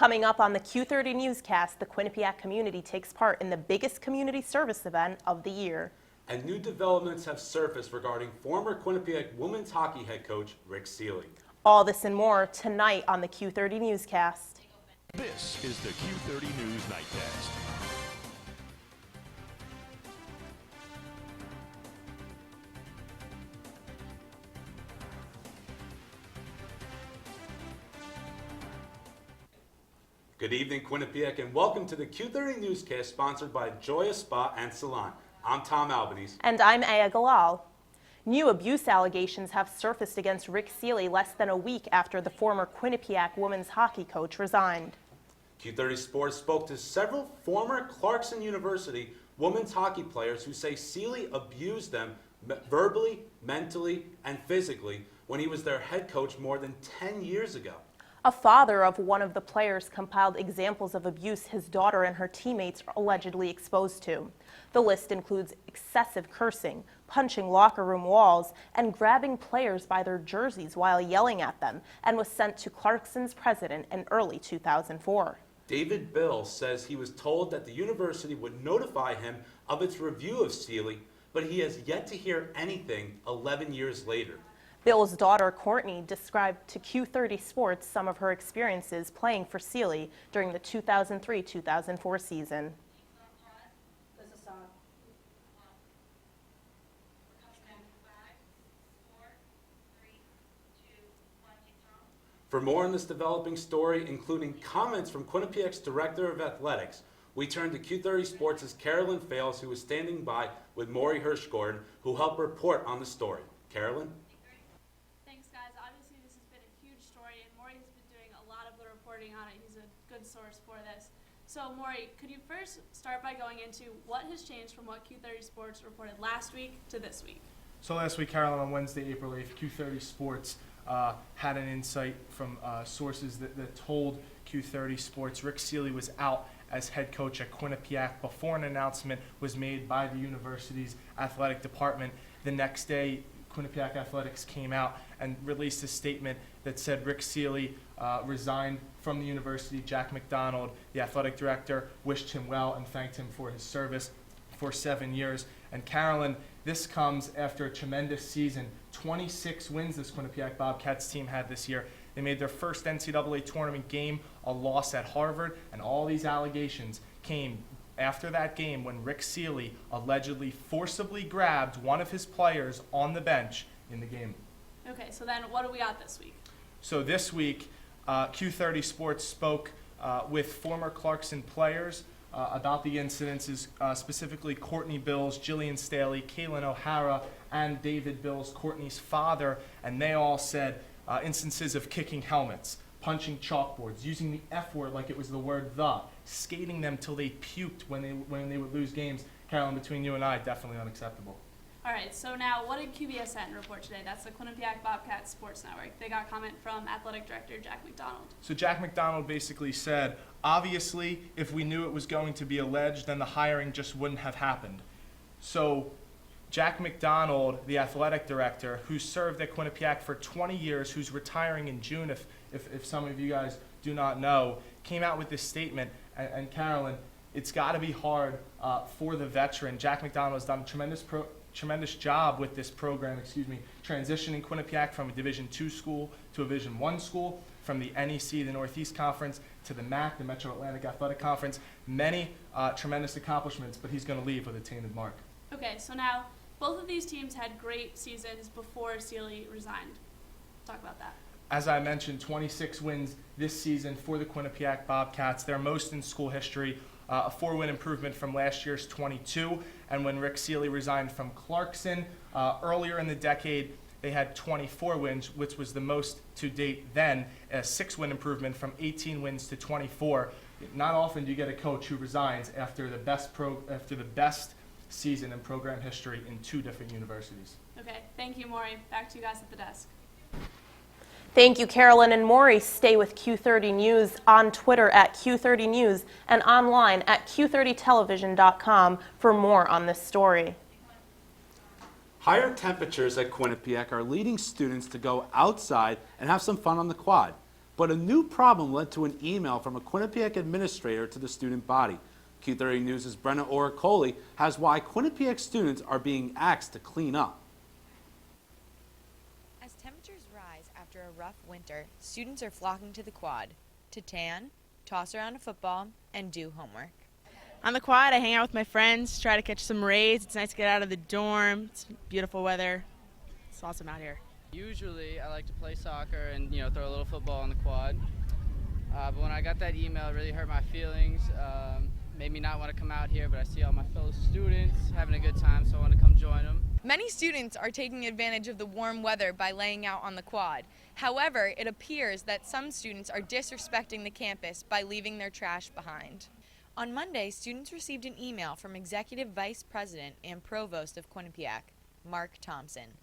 Coming up on the Q30 Newscast, the Quinnipiac community takes part in the biggest community service event of the year. And new developments have surfaced regarding former Quinnipiac women's hockey head coach Rick Seeley. All this and more tonight on the Q30 Newscast. This is the Q30 News Nightcast. Good evening, Quinnipiac, and welcome to the Q30 Newscast sponsored by Joya Spa and Salon. I'm Tom Albanese. And I'm Ayah Galal. New abuse allegations have surfaced against Rick Seeley less than a week after the former Quinnipiac women's hockey coach resigned. Q30 Sports spoke to several former Clarkson University women's hockey players who say Seeley abused them verbally, mentally, and physically when he was their head coach more than 10 years ago. A father of one of the players compiled examples of abuse his daughter and her teammates are allegedly exposed to. The list includes excessive cursing, punching locker room walls, and grabbing players by their jerseys while yelling at them, and was sent to Clarkson's president in early 2004. David Bill says he was told that the university would notify him of its review of Seeley, but he has yet to hear anything 11 years later. Bill's daughter, Courtney, described to Q30 Sports some of her experiences playing for Seeley during the 2003-2004 season. For more on this developing story, including comments from Quinnipiac's Director of Athletics, we turn to Q30 Sports' Carolyn Fales, who was standing by with Morey Hershgordon, who helped report on the story. Carolyn? This has been a huge story, and Morey has been doing a lot of the reporting on it. He's a good source for this. So, Morey, could you first start by going into what has changed from what Q30 Sports reported last week to this week? So last week, Carolyn, on Wednesday, April 8th, Q30 Sports had an insight from sources that told Q30 Sports Rick Seeley was out as head coach at Quinnipiac before an announcement was made by the university's athletic department. The next day, Quinnipiac Athletics came out and released a statement that said Rick Seeley resigned from the university. Jack McDonald, the athletic director, wished him well and thanked him for his service for 7 years. And Carolyn, this comes after a tremendous season. 26 wins this Quinnipiac Bobcats team had this year. They made their first NCAA tournament game a loss at Harvard, and all these allegations came after that game when Rick Seeley allegedly forcibly grabbed one of his players on the bench in the game. Okay, so then what do we got this week? So this week, Q30 Sports spoke with former Clarkson players about the incidences, specifically Courtney Bills, Jillian Staley, Kaylin O'Hara, and David Bills, Courtney's father, and they all said instances of kicking helmets, punching chalkboards, using the F word like it was the word the, skating them till they puked when they would lose games. Carolyn, between you and I, definitely unacceptable. All right, so now what did QBSN report today? That's the Quinnipiac Bobcats Sports Network. They got comment from athletic director Jack McDonald. So Jack McDonald basically said, obviously, if we knew it was going to be alleged, then the hiring just wouldn't have happened. So Jack McDonald, the athletic director, who served at Quinnipiac for 20 years, who's retiring in June, if some of you guys do not know, came out with this statement. And Carolyn, it's got to be hard for the veteran. Jack McDonald has done a tremendous job with this program, transitioning Quinnipiac from a Division II school to a Division I school, from the NEC, the Northeast Conference, to the MAC, the Metro Atlantic Athletic Conference. Many tremendous accomplishments, but he's going to leave with a tainted mark. Okay, so now both of these teams had great seasons before Seeley resigned. Talk about that. As I mentioned, 26 wins this season for the Quinnipiac Bobcats, their most in school history, a 4-win improvement from last year's 22. And when Rick Seeley resigned from Clarkson earlier in the decade, they had 24 wins, which was the most to date then, a 6-win improvement from 18 wins to 24. Not often do you get a coach who resigns after the best season in program history in 2 different universities. Okay, thank you, Morey. Back to you guys at the desk. Thank you, Carolyn and Morey. Stay with Q30 News on Twitter at Q30 News and online at Q30television.com for more on this story. Higher temperatures at Quinnipiac are leading students to go outside and have some fun on the quad. but a new problem led to an email from a Quinnipiac administrator to the student body. Q30 News' Brenna Oricoli has why Quinnipiac students are being asked to clean up. As temperatures rise after a rough winter, students are flocking to the quad to tan, toss around a football, and do homework. On the quad, I hang out with my friends, try to catch some rays. It's nice to get out of the dorm. It's beautiful weather. It's awesome out here. Usually, I like to play soccer and throw a little football on the quad. But when I got that email, it really hurt my feelings. Made me not want to come out here, but I see all my fellow students having a good time, so I want to come join them. Many students are taking advantage of the warm weather by laying out on the quad. However, it appears that some students are disrespecting the campus by leaving their trash behind. On Monday, students received an email from Executive Vice President and Provost of Quinnipiac, Mark Thompson.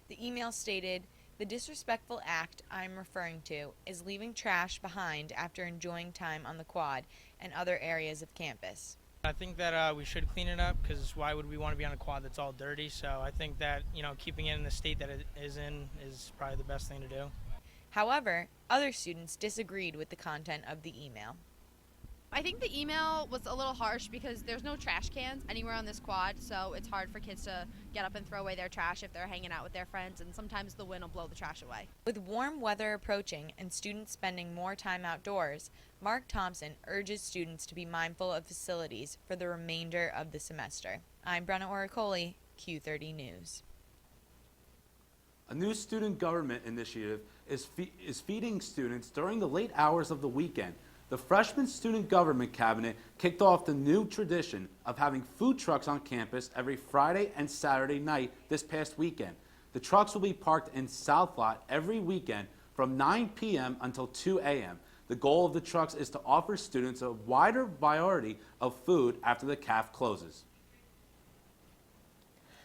The email stated, "The disrespectful act I'm referring to is leaving trash behind after enjoying time on the quad and other areas of campus." I think that we should clean it up, because why would we want to be on a quad that's all dirty? So I think that, keeping it in the state that it is in is probably the best thing to do. However, other students disagreed with the content of the email. I think the email was a little harsh because there's no trash cans anywhere on this quad, so it's hard for kids to get up and throw away their trash if they're hanging out with their friends, and sometimes the wind will blow the trash away. With warm weather approaching and students spending more time outdoors, Mark Thompson urges students to be mindful of facilities for the remainder of the semester. I'm Brenna Oricoli, Q30 News. A new student government initiative is feeding students during the late hours of the weekend. The freshman student government cabinet kicked off the new tradition of having food trucks on campus every Friday and Saturday night this past weekend. The trucks will be parked in South Lot every weekend from 9 p.m. until 2 a.m. The goal of the trucks is to offer students a wider variety of food after the CAF closes.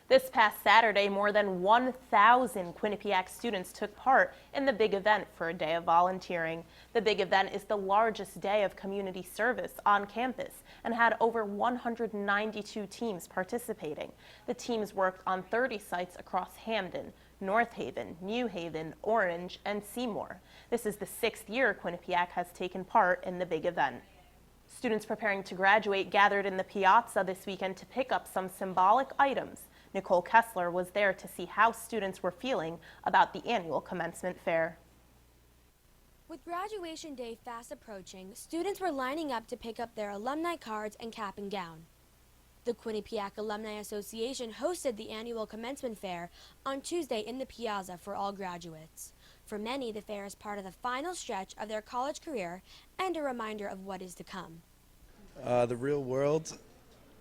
This past Saturday, more than 1,000 Quinnipiac students took part in the big event for a day of volunteering. The big event is the largest day of community service on campus and had over 192 teams participating. The teams worked on 30 sites across Hamden, North Haven, New Haven, Orange, and Seymour. This is the 6th year Quinnipiac has taken part in the big event. Students preparing to graduate gathered in the piazza this weekend to pick up some symbolic items. Nicole Kessler was there to see how students were feeling about the annual Commencement Fair. With graduation day fast approaching, students were lining up to pick up their alumni cards and cap and gown. The Quinnipiac Alumni Association hosted the annual Commencement Fair on Tuesday in the Piazza for all graduates. For many, the fair is part of the final stretch of their college career and a reminder of what is to come. The real world,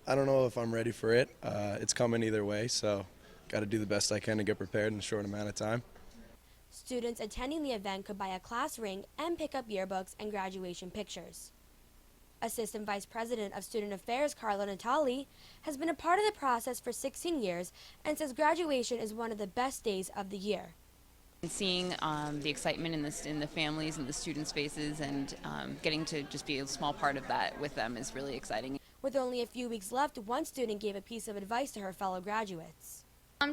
I don't know if I'm ready for it. It's coming either way, so got to do the best I can to get prepared in a short amount of time. Students attending the event could buy a class ring and pick up yearbooks and graduation pictures. Assistant Vice President of Student Affairs Carolyn Fales has been a part of the process for 16 years and says graduation is one of the best days of the year. Seeing the excitement in the families and the students' faces and getting to just be a small part of that with them is really exciting. With only a few weeks left, one student gave a piece of advice to her fellow graduates.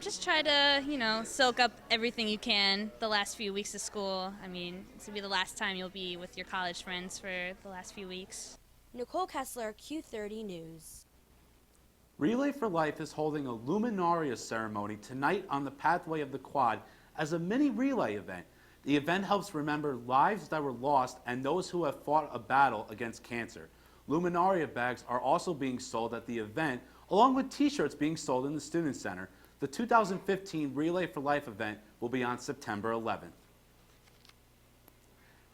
Just try to, soak up everything you can the last few weeks of school. I mean, this will be the last time you'll be with your college friends for the last few weeks. Nicole Kessler, Q30 News. Relay for Life is holding a luminaria ceremony tonight on the pathway of the quad as a mini relay event. The event helps remember lives that were lost and those who have fought a battle against cancer. Luminaria bags are also being sold at the event, along with t-shirts being sold in the Student Center. The 2015 Relay for Life event will be on September 11th.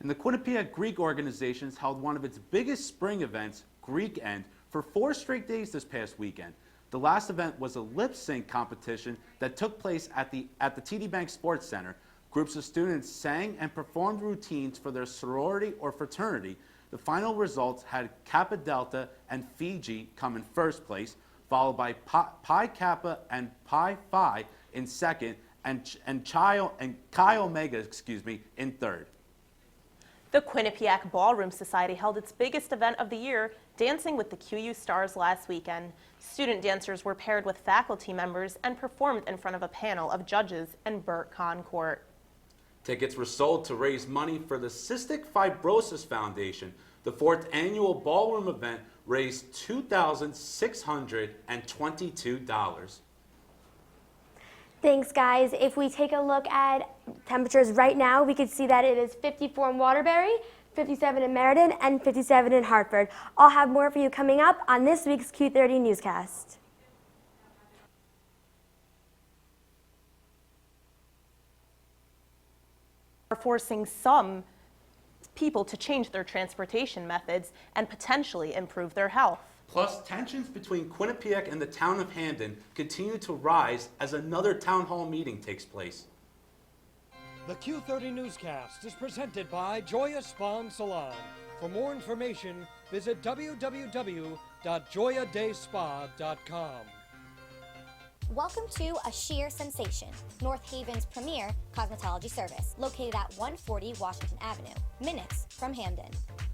And the Quinnipiac Greek organizations held one of its biggest spring events, Greek End, for 4 straight days this past weekend. The last event was a lip sync competition that took place at the TD Bank Sports Center. Groups of students sang and performed routines for their sorority or fraternity. The final results had Kappa Delta and Fiji come in first place, followed by Pi Kappa and Pi Phi in second, and Chi Omega, in third. The Quinnipiac Ballroom Society held its biggest event of the year, Dancing with the QU Stars, last weekend. Student dancers were paired with faculty members and performed in front of a panel of judges in Burt Concourt. Tickets were sold to raise money for the Cystic Fibrosis Foundation. The 4th annual ballroom event raised $2,622. Thanks, guys. If we take a look at temperatures right now, we can see that it is 54 in Waterbury, 57 in Meriden, and 57 in Hartford. I'll have more for you coming up on this week's Q30 Newscast. Are forcing some people to change their transportation methods and potentially improve their health. Plus, tensions between Quinnipiac and the town of Hamden continue to rise as another town hall meeting takes place. The Q30 Newscast is presented by Joya Spa and Salon. For more information, visit www.joyadayspa.com. Welcome to A Sheer Sensation, North Haven's premier cosmetology service, located at 140 Washington Avenue, minutes from Hamden.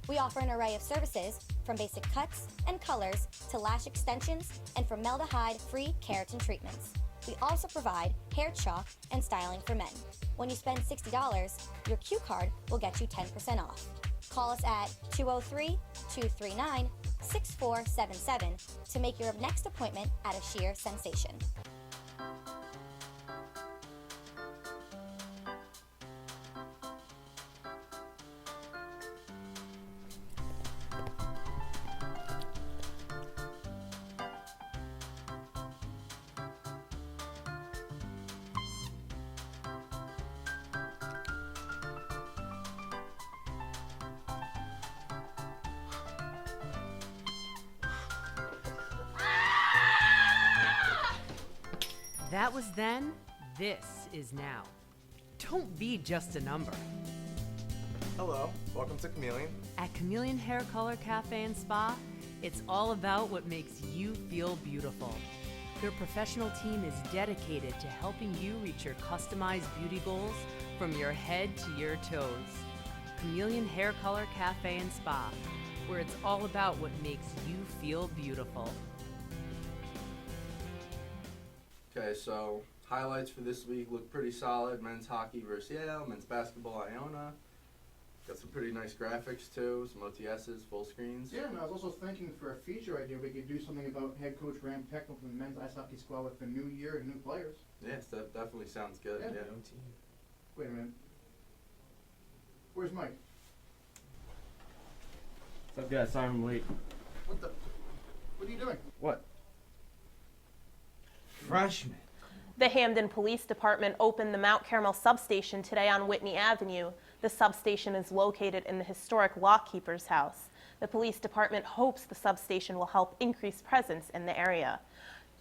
We offer an array of services, from basic cuts and colors to lash extensions and formaldehyde-free keratin treatments. We also provide hair chalk and styling for men. When you spend $60, your Q card will get you 10% off. Call us at 203-239-6477 to make your next appointment at A Sheer Sensation. That was then, this is now. Don't be just a number. Hello, welcome to Chameleon. At Chameleon Hair Color Cafe and Spa, it's all about what makes you feel beautiful. Their professional team is dedicated to helping you reach your customized beauty goals from your head to your toes. Chameleon Hair Color Cafe and Spa, where it's all about what makes you feel beautiful. Okay, so highlights for this week look pretty solid. Men's hockey versus Yale, men's basketball Iona. Got some pretty nice graphics too, some OTSs, full screens. Yeah, and I was also thinking for a feature idea, we could do something about head coach Graham Technical from the men's ice hockey squad with the new year and new players. Yes, that definitely sounds good. Yeah. Yeah. Wait a minute. Where's Mike? What's up, guys? Sorry I'm late. What are you doing? What? Freshman. The Hamden Police Department opened the Mount Carmel substation today on Whitney Avenue. The substation is located in the historic Lockkeeper's House. The police department hopes the substation will help increase presence in the area.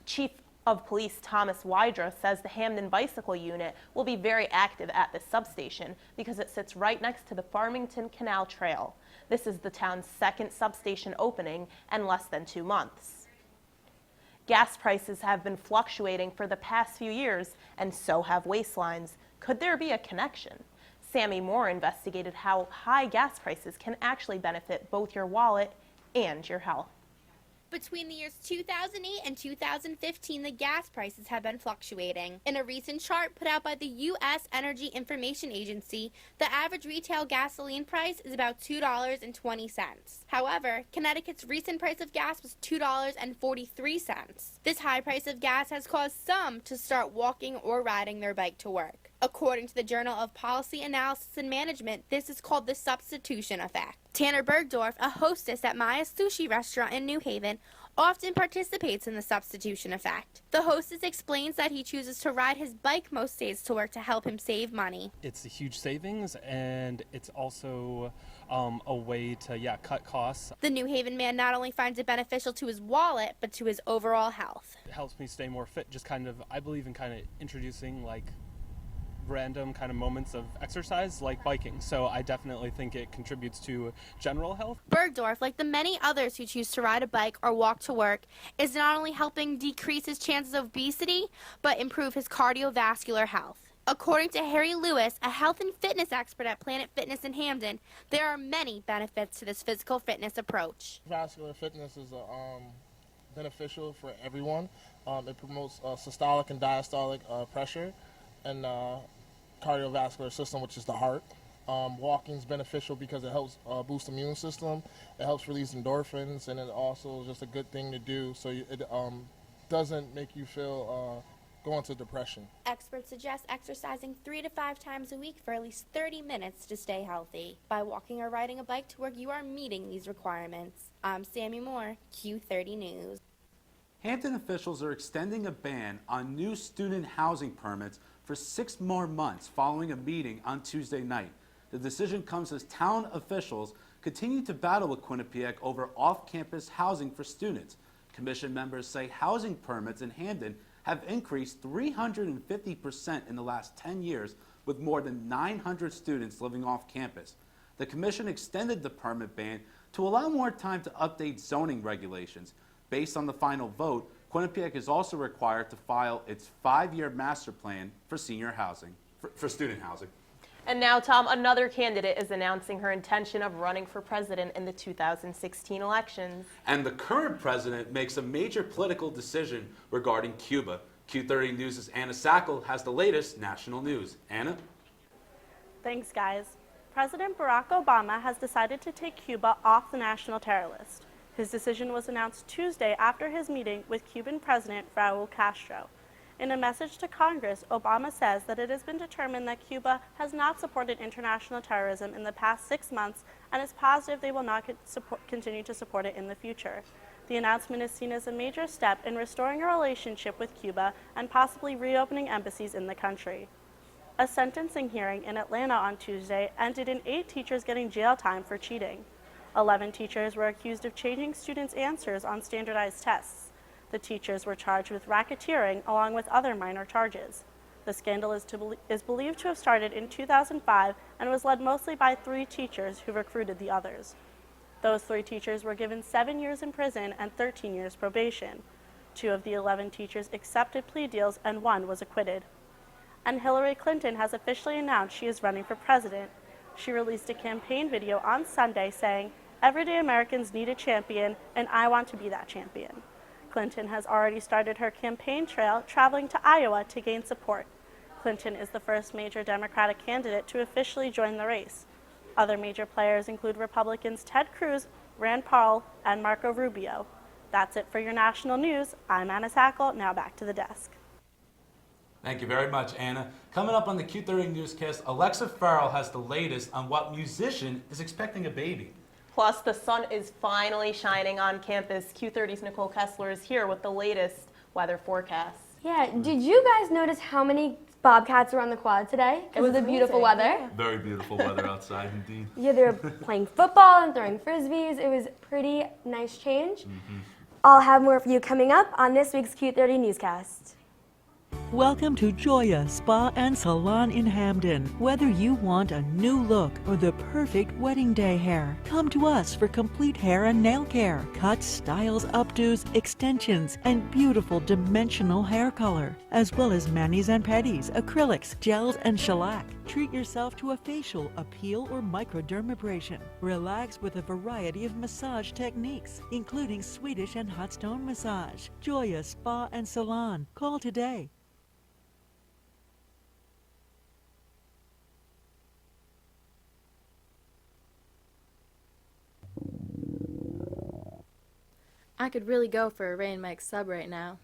Chief of Police Thomas Wydra says the Hamden Bicycle Unit will be very active at this substation because it sits right next to the Farmington Canal Trail. This is the town's second substation opening in less than 2 months. Gas prices have been fluctuating for the past few years, and so have waistlines. Could there be a connection? Sammy Moore investigated how high gas prices can actually benefit both your wallet and your health. Between the years 2008 and 2015, the gas prices have been fluctuating. In a recent chart put out by the U.S. Energy Information Agency, the average retail gasoline price is about $2.20. However, Connecticut's recent price of gas was $2.43. This high price of gas has caused some to start walking or riding their bike to work. According to the Journal of Policy Analysis and Management, this is called the substitution effect. Tanner Bergdorf, a hostess at Maya's Sushi restaurant in New Haven, often participates in the substitution effect. The hostess explains that he chooses to ride his bike most days to work to help him save money. It's a huge savings, and it's also a way to, cut costs. The New Haven man not only finds it beneficial to his wallet, but to his overall health. It helps me stay more fit, I believe in introducing random moments of exercise like biking, so I definitely think it contributes to general health. Bergdorf, like the many others who choose to ride a bike or walk to work, is not only helping decrease his chances of obesity, but improve his cardiovascular health. According to Harry Lewis, a health and fitness expert at Planet Fitness in Hamden, there are many benefits to this physical fitness approach. Vascular fitness is beneficial for everyone. It promotes systolic and diastolic pressure, and cardiovascular system, which is the heart. Walking is beneficial because it helps boost the immune system. It helps release endorphins, and it also is just a good thing to do. So it doesn't make you feel go into depression. Experts suggest exercising 3 to 5 times a week for at least 30 minutes to stay healthy. By walking or riding a bike to work, you are meeting these requirements. I'm Sammy Moore, Q30 News. Hampton officials are extending a ban on new student housing permits for 6 more months following a meeting on Tuesday night. The decision comes as town officials continue to battle with Quinnipiac over off-campus housing for students. Commission members say housing permits in Hampton have increased 350% in the last 10 years, with more than 900 students living off campus. The commission extended the permit ban to allow more time to update zoning regulations. Based on the final vote, Quinnipiac is also required to file its 5-year master plan for senior housing, for student housing. And now, Tom, another candidate is announcing her intention of running for president in the 2016 elections. And the current president makes a major political decision regarding Cuba. Q30 News' Anna Sackel has the latest national news. Anna? Thanks, guys. President Barack Obama has decided to take Cuba off the national terror list. His decision was announced Tuesday after his meeting with Cuban President Raul Castro. In a message to Congress, Obama says that it has been determined that Cuba has not supported international terrorism in the past 6 months and is positive they will not continue to support it in the future. The announcement is seen as a major step in restoring a relationship with Cuba and possibly reopening embassies in the country. A sentencing hearing in Atlanta on Tuesday ended in 8 teachers getting jail time for cheating. 11 teachers were accused of changing students' answers on standardized tests. The teachers were charged with racketeering along with other minor charges. The scandal is believed to have started in 2005 and was led mostly by 3 teachers who recruited the others. Those 3 teachers were given 7 years in prison and 13 years probation. 2 of the 11 teachers accepted plea deals and 1 was acquitted. And Hillary Clinton has officially announced she is running for president. She released a campaign video on Sunday saying, "Everyday Americans need a champion, and I want to be that champion." Clinton has already started her campaign trail, traveling to Iowa to gain support. Clinton is the first major Democratic candidate to officially join the race. Other major players include Republicans Ted Cruz, Rand Paul, and Marco Rubio. That's it for your national news. I'm Anna Sackel. Now back to the desk. Thank you very much, Anna. Coming up on the Q30 Newscast, Alexa Farrell has the latest on what musician is expecting a baby. Plus, the sun is finally shining on campus. Q30's Nicole Kessler is here with the latest weather forecast. Yeah, did you guys notice how many bobcats were on the quad today? Because of the beautiful weather. Yeah. Very beautiful weather outside, indeed. Yeah, they were playing football and throwing frisbees. It was pretty nice change. I'll have more for you coming up on this week's Q30 Newscast. Welcome to Joya Spa and Salon in Hamden. Whether you want a new look or the perfect wedding day hair, come to us for complete hair and nail care, cuts, styles, updos, extensions, and beautiful dimensional hair color, as well as manis and pedis, acrylics, gels, and shellac. Treat yourself to a facial, a peel, or microdermabrasion. Relax with a variety of massage techniques, including Swedish and hot stone massage. Joya Spa and Salon. Call today. I could really go for a Ray and Mike's sub right now.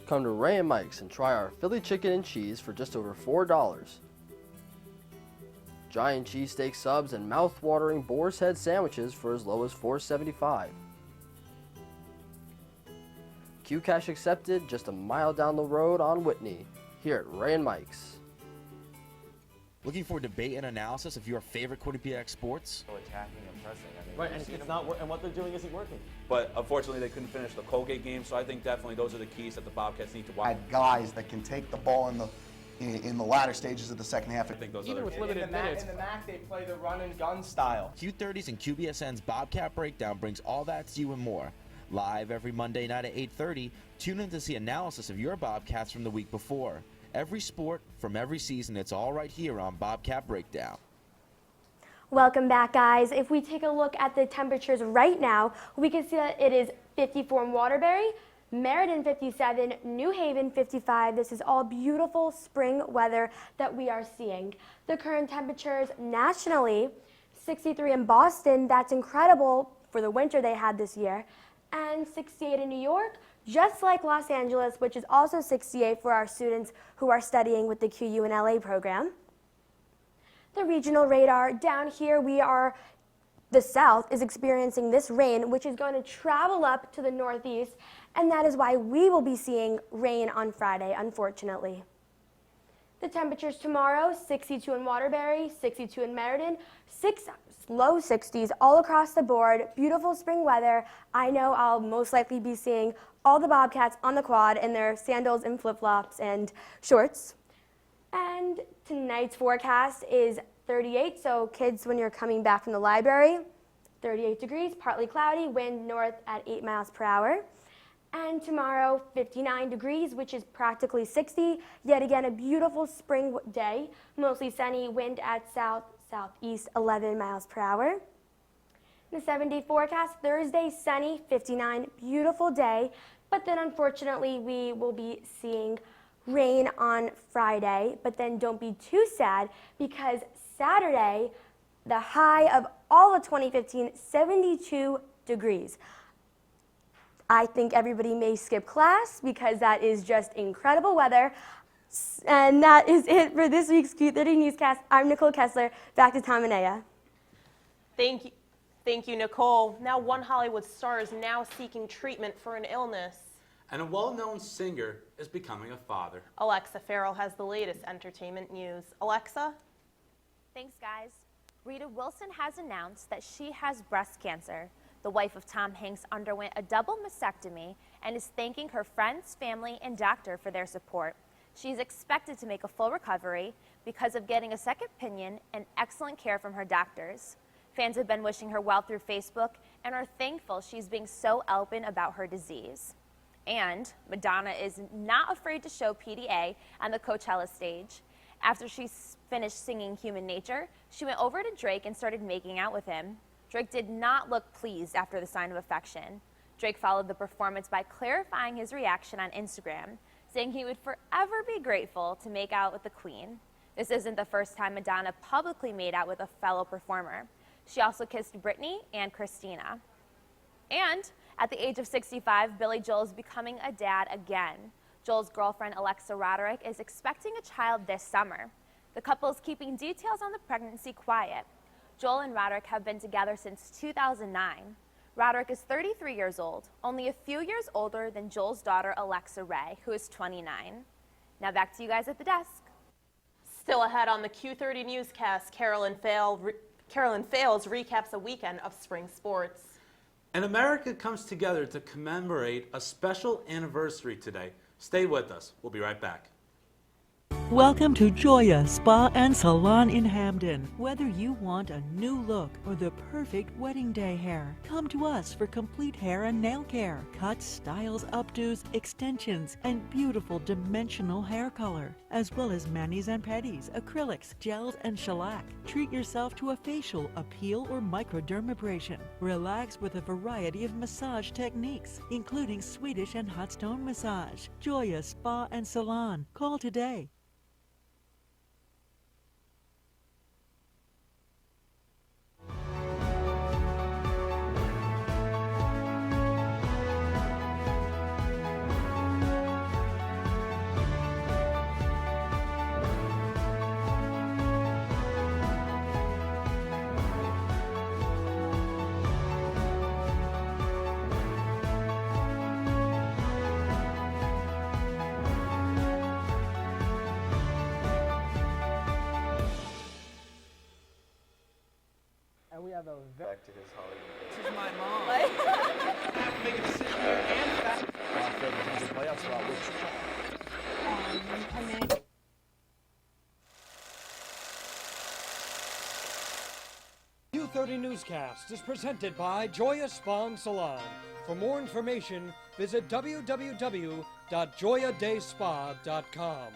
Come to Ray and Mike's and try our Philly chicken and cheese for just over $4. Giant cheesesteak subs and mouth-watering boar's head sandwiches for as low as $4.75. Q Cash accepted just a mile down the road on Whitney, here at Ray and Mike's. Looking for debate and analysis of your favorite Quinnipiac sports? Attacking and pressing. I mean, Right, and it's not and what they're doing isn't working. But unfortunately, they couldn't finish the Colgate game, so I think definitely those are the keys that the Bobcats need to watch. Had guys that can take the ball in the latter stages of the second half. I think those Even are with limited minutes. In the MAC, they play the run and gun style. Q30's and QBSN's Bobcat Breakdown brings all that to you and more. Live every Monday night at 8:30, tune in to see analysis of your Bobcats from the week before. Every sport from every season, it's all right here on Bobcat Breakdown. Welcome back, guys. If we take a look at the temperatures right now, we can see that it is 54 in Waterbury, Meriden 57, New Haven 55. This is all beautiful spring weather that we are seeing. The current temperatures nationally, 63 in Boston. That's incredible for the winter they had this year. And 68 in New York, just like Los Angeles, which is also 68 for our students who are studying with the QUNLA program. The regional radar, down here the south is experiencing this rain, which is going to travel up to the northeast, and that is why we will be seeing rain on Friday, unfortunately. The temperatures tomorrow, 62 in Waterbury, 62 in Meriden, low 60s all across the board. Beautiful spring weather. I know I'll most likely be seeing all the Bobcats on the quad in their sandals and flip-flops and shorts. And tonight's forecast is 38, so kids, when you're coming back from the library, 38 degrees, partly cloudy, wind north at 8 miles per hour. And tomorrow, 59 degrees, which is practically 60. Yet again, a beautiful spring day, mostly sunny, wind at southeast, 11 miles per hour. The 7-day forecast, Thursday, sunny, 59, beautiful day. But then unfortunately, we will be seeing rain on Friday. But then don't be too sad, because Saturday, the high of all of 2015, 72 degrees. I think everybody may skip class because that is just incredible weather. And that is it for this week's Q30 Newscast. I'm Nicole Kessler. Back to Tom and Ayah. Thank you, Nicole. Now, one Hollywood star is now seeking treatment for an illness. And a well-known singer is becoming a father. Alexa Farrell has the latest entertainment news. Alexa? Thanks, guys. Rita Wilson has announced that she has breast cancer. The wife of Tom Hanks underwent a double mastectomy and is thanking her friends, family, and doctor for their support. She is expected to make a full recovery because of getting a second opinion and excellent care from her doctors. Fans have been wishing her well through Facebook and are thankful she's being so open about her disease. And Madonna is not afraid to show PDA on the Coachella stage. After she finished singing Human Nature, she went over to Drake and started making out with him. Drake did not look pleased after the sign of affection. Drake followed the performance by clarifying his reaction on Instagram, saying he would forever be grateful to make out with the Queen. This isn't the first time Madonna publicly made out with a fellow performer. She also kissed Britney and Christina. And at the age of 65, Billy Joel is becoming a dad again. Joel's girlfriend, Alexa Roderick, is expecting a child this summer. The couple is keeping details on the pregnancy quiet. Joel and Roderick have been together since 2009. Roderick is 33 years old, only a few years older than Joel's daughter, Alexa Ray, who is 29. Now back to you guys at the desk. Still ahead on the Q30 Newscast, Carolyn Fales recaps a weekend of spring sports. And America comes together to commemorate a special anniversary today. Stay with us. We'll be right back. Welcome to Joya Spa and Salon in Hamden. Whether you want a new look or the perfect wedding day hair, come to us for complete hair and nail care, cuts, styles, updos, extensions, and beautiful dimensional hair color, as well as manis and pedis, acrylics, gels, and shellac. Treat yourself to a facial, a peel, or microdermabrasion. Relax with a variety of massage techniques, including Swedish and hot stone massage. Joya Spa and Salon. Call today. And we have a back to his Hollywood. This is my mom. Q30 Newscast is presented by Joya Spa and Salon. For more information, visit www.joyadayspa.com.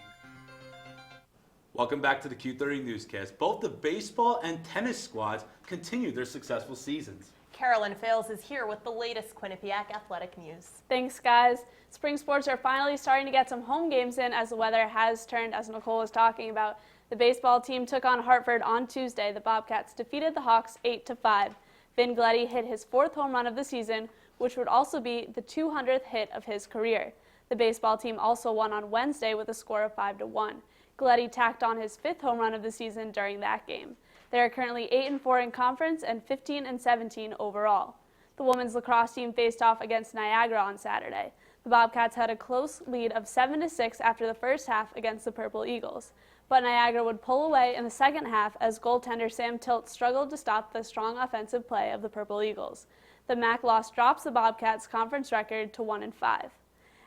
Welcome back to the Q30 Newscast. Both the baseball and tennis squads continue their successful seasons. Carolyn Fales is here with the latest Quinnipiac athletic news. Thanks, guys. Spring sports are finally starting to get some home games in as the weather has turned, as Nicole was talking about. The baseball team took on Hartford on Tuesday. The Bobcats defeated the Hawks 8-5. Vin Gleddy hit his 4th home run of the season, which would also be the 200th hit of his career. The baseball team also won on Wednesday with a score of 5-1. Gleddy tacked on his 5th home run of the season during that game. They are currently 8-4 in conference and 15-17 overall. The women's lacrosse team faced off against Niagara on Saturday. The Bobcats had a close lead of 7-6 after the first half against the Purple Eagles, but Niagara would pull away in the second half as goaltender Sam Tilt struggled to stop the strong offensive play of the Purple Eagles. The MAC loss drops the Bobcats' conference record to 1-5.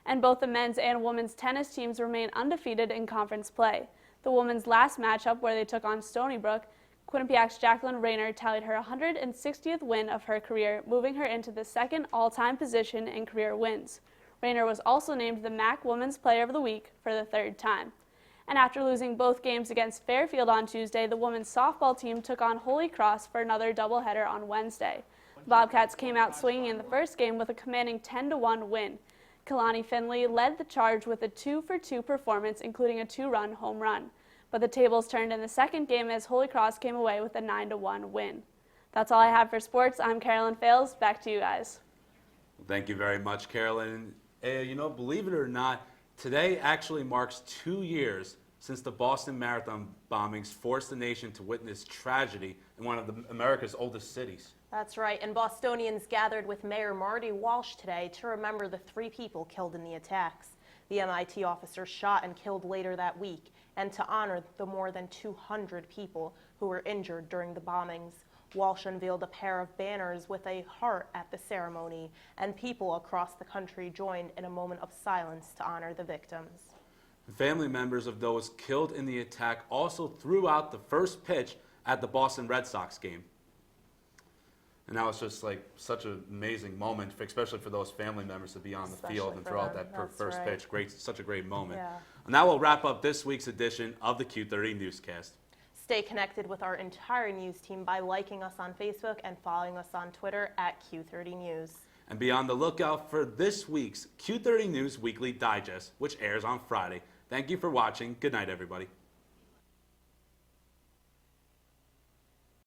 And both the men's and women's tennis teams remain undefeated in conference play. The women's last matchup, where they took on Stony Brook, Quinnipiac's Jacqueline Rayner tallied her 160th win of her career, moving her into the second all-time position in career wins. Rayner was also named the MAC Women's Player of the Week for the 3rd time. And after losing both games against Fairfield on Tuesday, the women's softball team took on Holy Cross for another doubleheader on Wednesday. The Bobcats came out swinging in the first game with a commanding 10-1 win. Kalani Finley led the charge with a 2-for-2 performance, including a 2-run home run. But the tables turned in the second game as Holy Cross came away with a 9-1 win. That's all I have for sports. I'm Carolyn Fales. Back to you guys. Thank you very much, Carolyn. You know, believe it or not, today actually marks 2 years since the Boston Marathon bombings forced the nation to witness tragedy in one of America's oldest cities. That's right, and Bostonians gathered with Mayor Marty Walsh today to remember the 3 people killed in the attacks. The MIT officers shot and killed later that week, and to honor the more than 200 people who were injured during the bombings. Walsh unveiled a pair of banners with a heart at the ceremony, and people across the country joined in a moment of silence to honor the victims. Family members of those killed in the attack also threw out the first pitch at the Boston Red Sox game. And that was just like such an amazing moment, especially for those family members to be on the field and throw out that first pitch. Such a great moment. Yeah. And that will wrap up this week's edition of the Q30 Newscast. Stay connected with our entire news team by liking us on Facebook and following us on Twitter at Q30 News. And be on the lookout for this week's Q30 News Weekly Digest, which airs on Friday. Thank you for watching. Good night, everybody.